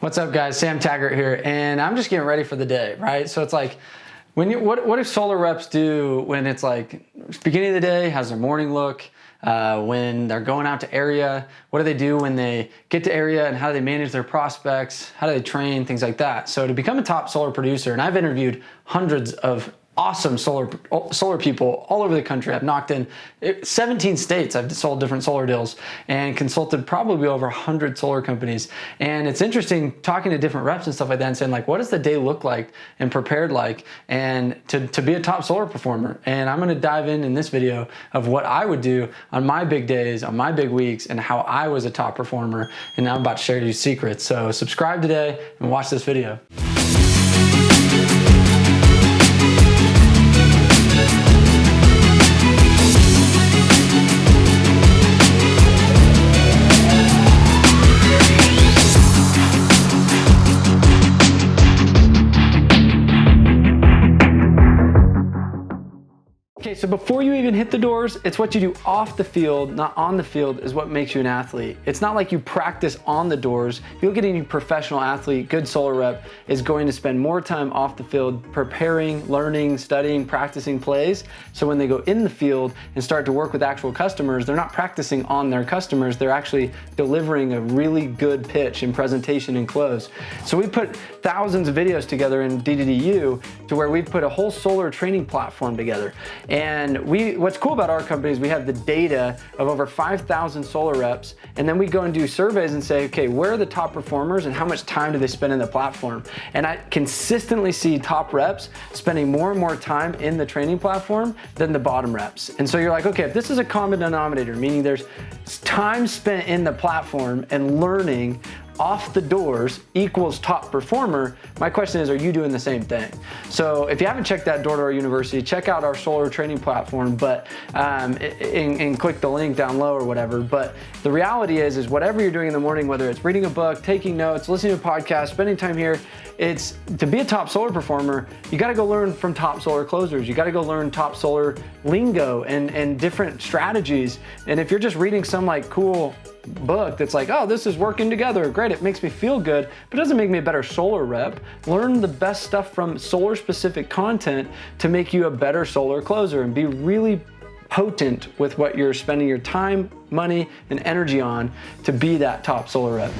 What's up, guys? Sam Taggart here, and I'm just getting ready for the day, right? So it's like, what do solar reps do when it's like beginning of the day? How's their morning look? When they're going out to area, what do they do when they get to area, and how do they manage their prospects? How do they train? Things like that. So to become a top solar producer, and I've interviewed hundreds of awesome solar people all over the country. I've knocked in 17 states. I've sold different solar deals and consulted probably over 100 solar companies. And it's interesting talking to different reps and stuff like that and saying, like, what does the day look like and prepared like, and to be a top solar performer. And I'm going to dive in this video of what I would do on my big days, on my big weeks, and how I was a top performer. And I'm about to share you secrets. So subscribe today and watch this video. Okay, so before you even hit the doors, it's what you do off the field, not on the field, is what makes you an athlete. It's not like you practice on the doors. You'll get any professional athlete, good solar rep, is going to spend more time off the field preparing, learning, studying, practicing plays. So when they go in the field and start to work with actual customers, they're not practicing on their customers, they're actually delivering a really good pitch and presentation and close. So we put thousands of videos together in DDDU to where we've put a whole solar training platform together. And what's cool about our company is we have the data of over 5,000 solar reps, and then we go and do surveys and say, okay, where are the top performers and how much time do they spend in the platform? And I consistently see top reps spending more and more time in the training platform than the bottom reps. And so you're like, okay, if this is a common denominator, meaning there's time spent in the platform and learning off the doors equals top performer, my question is, are you doing the same thing? So if you haven't checked out Door-to-Door University, check out our solar training platform, but and click the link down low or whatever. But the reality is whatever you're doing in the morning, whether it's reading a book, taking notes, listening to a podcast, spending time here, it's to be a top solar performer, you got to go learn from top solar closers. You got to go learn top solar lingo and different strategies. And if you're just reading some like cool book that's like, oh, this is working together, great, it makes me feel good, but it doesn't make me a better solar rep. Learn the best stuff from solar specific content to make you a better solar closer and be really potent with what you're spending your time, money, and energy on to be that top solar rep.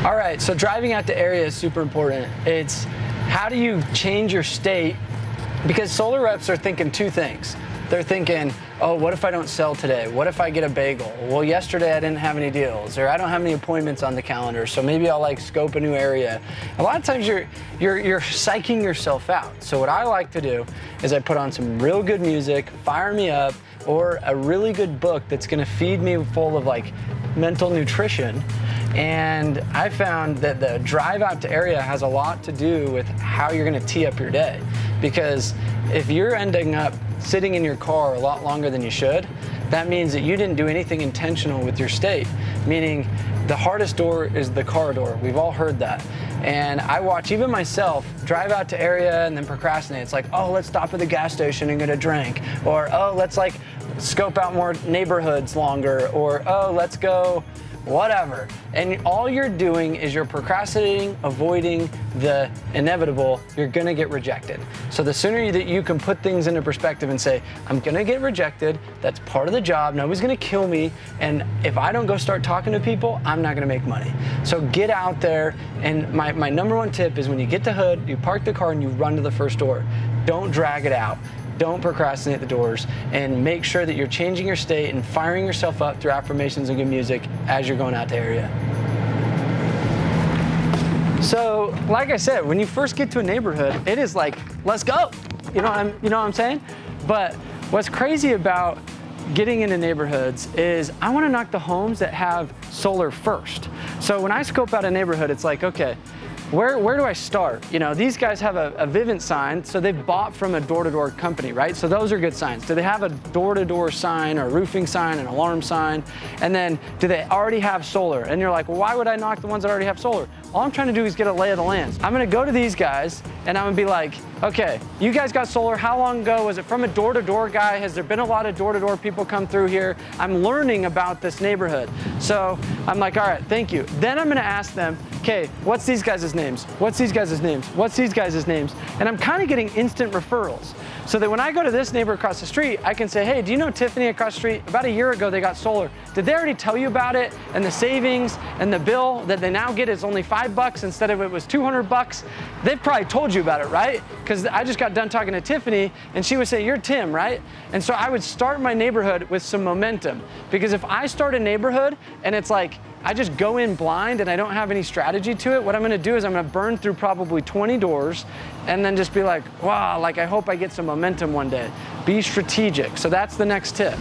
All right, so driving out to area is super important. It's how do you change your state? Because solar reps are thinking two things. They're thinking, oh, what if I don't sell today? What if I get a bagel? Well, yesterday I didn't have any deals, or I don't have any appointments on the calendar, so maybe I'll like scope a new area. A lot of times you're psyching yourself out. So what I like to do is I put on some real good music, fire me up, or a really good book that's gonna feed me full of like mental nutrition. And I found that the drive out to area has a lot to do with how you're gonna tee up your day. Because if you're ending up sitting in your car a lot longer than you should, that means that you didn't do anything intentional with your state. Meaning the hardest door is the car door. We've all heard that. And I watch even myself drive out to area and then procrastinate. It's like, oh, let's stop at the gas station and get a drink. Or, oh, let's like scope out more neighborhoods longer. Or, oh, let's go whatever. And all you're doing is you're procrastinating, avoiding the inevitable. You're gonna get rejected. So the sooner that you can put things into perspective and say, I'm gonna get rejected, that's part of the job, nobody's gonna kill me, and if I don't go start talking to people, I'm not gonna make money. So get out there, and my number one tip is when you get to hood, you park the car and you run to the first door. Don't drag it out. Don't procrastinate the doors, and make sure that you're changing your state and firing yourself up through affirmations and good music as you're going out to area. So, like I said, when you first get to a neighborhood, it is like, let's go. You know what I'm saying? But what's crazy about getting into neighborhoods is I want to knock the homes that have solar first. So when I scope out a neighborhood, it's like, okay, where do I start? You know, these guys have a Vivint sign, so they've bought from a door-to-door company, right? So those are good signs. Do they have a door-to-door sign or a roofing sign, an alarm sign? And then do they already have solar? And you're like, well, why would I knock the ones that already have solar? All I'm trying to do is get a lay of the land. I'm gonna go to these guys and I'm gonna be like, okay, you guys got solar, how long ago? Was it from a door-to-door guy? Has there been a lot of door-to-door people come through here? I'm learning about this neighborhood. So I'm like, all right, thank you. Then I'm gonna ask them, okay, what's these guys' names? What's these guys' names? What's these guys' names? And I'm kind of getting instant referrals. So that when I go to this neighbor across the street, I can say, hey, do you know Tiffany across the street? About a year ago, they got solar. Did they already tell you about it? And the savings and the bill that they now get is only $5 instead of it was $200. They've probably told you about it, right? Because I just got done talking to Tiffany and she would say, you're Tim, right? And so I would start my neighborhood with some momentum. Because if I start a neighborhood and it's like, I just go in blind and I don't have any strategy to it, what I'm gonna do is I'm gonna burn through probably 20 doors and then just be like, wow, like I hope I get some momentum one day. Be strategic. So that's the next tip.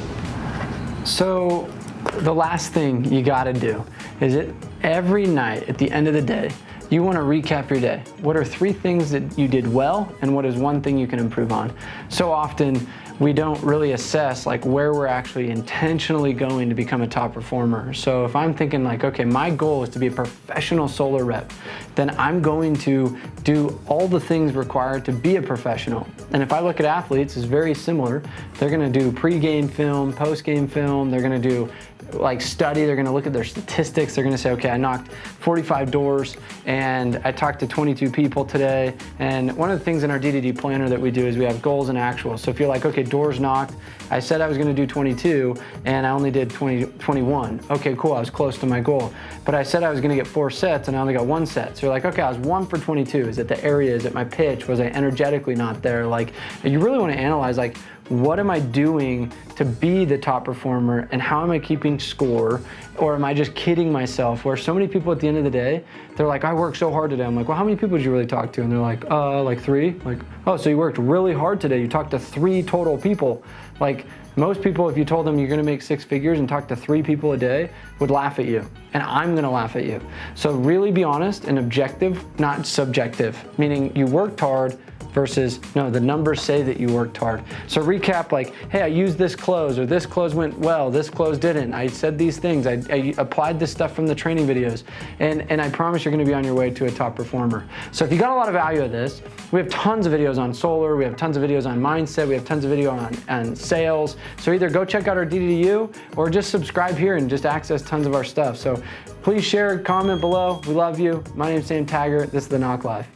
So the last thing you gotta do is every night at the end of the day, you wanna recap your day. What are 3 things that you did well and what is 1 thing you can improve on? So often, we don't really assess like where we're actually intentionally going to become a top performer. So if I'm thinking like, okay, my goal is to be a professional solar rep, then I'm going to do all the things required to be a professional. And if I look at athletes, it's very similar. They're gonna do pre-game film, post-game film, they're gonna do like study, they're gonna look at their statistics, they're gonna say, okay, I knocked 45 doors and I talked to 22 people today. And one of the things in our DDD planner that we do is we have goals and actuals. So if you're like, okay, doors knocked, I said I was gonna do 22 and I only did 21. Okay, cool, I was close to my goal. But I said I was gonna get 4 sets and I only got 1 set. So you're like, okay, I was 1 for 22. Is it the area, is it my pitch? Was I energetically not there? Like, you really wanna analyze like, what am I doing to be the top performer and how am I keeping score? Or am I just kidding myself? Where so many people at the end of the day, they're like, I worked so hard today. I'm like, well, how many people did you really talk to? And they're like 3. Like, oh, so you worked really hard today. You talked to 3 total people. Like most people, if you told them you're gonna make 6 figures and talk to 3 people a day, would laugh at you. And I'm gonna laugh at you. So really be honest and objective, not subjective, meaning you worked hard versus, no, the numbers say that you worked hard. So recap like, hey, I used this close, or this close went well, this close didn't. I said these things, I applied this stuff from the training videos, and I promise you're gonna be on your way to a top performer. So if you got a lot of value of this, we have tons of videos on solar, we have tons of videos on mindset, we have tons of video on sales. So either go check out our DDDU or just subscribe here and just access tons of our stuff. So please share, comment below. We love you. My name's Sam Taggart. This is The Knock Life.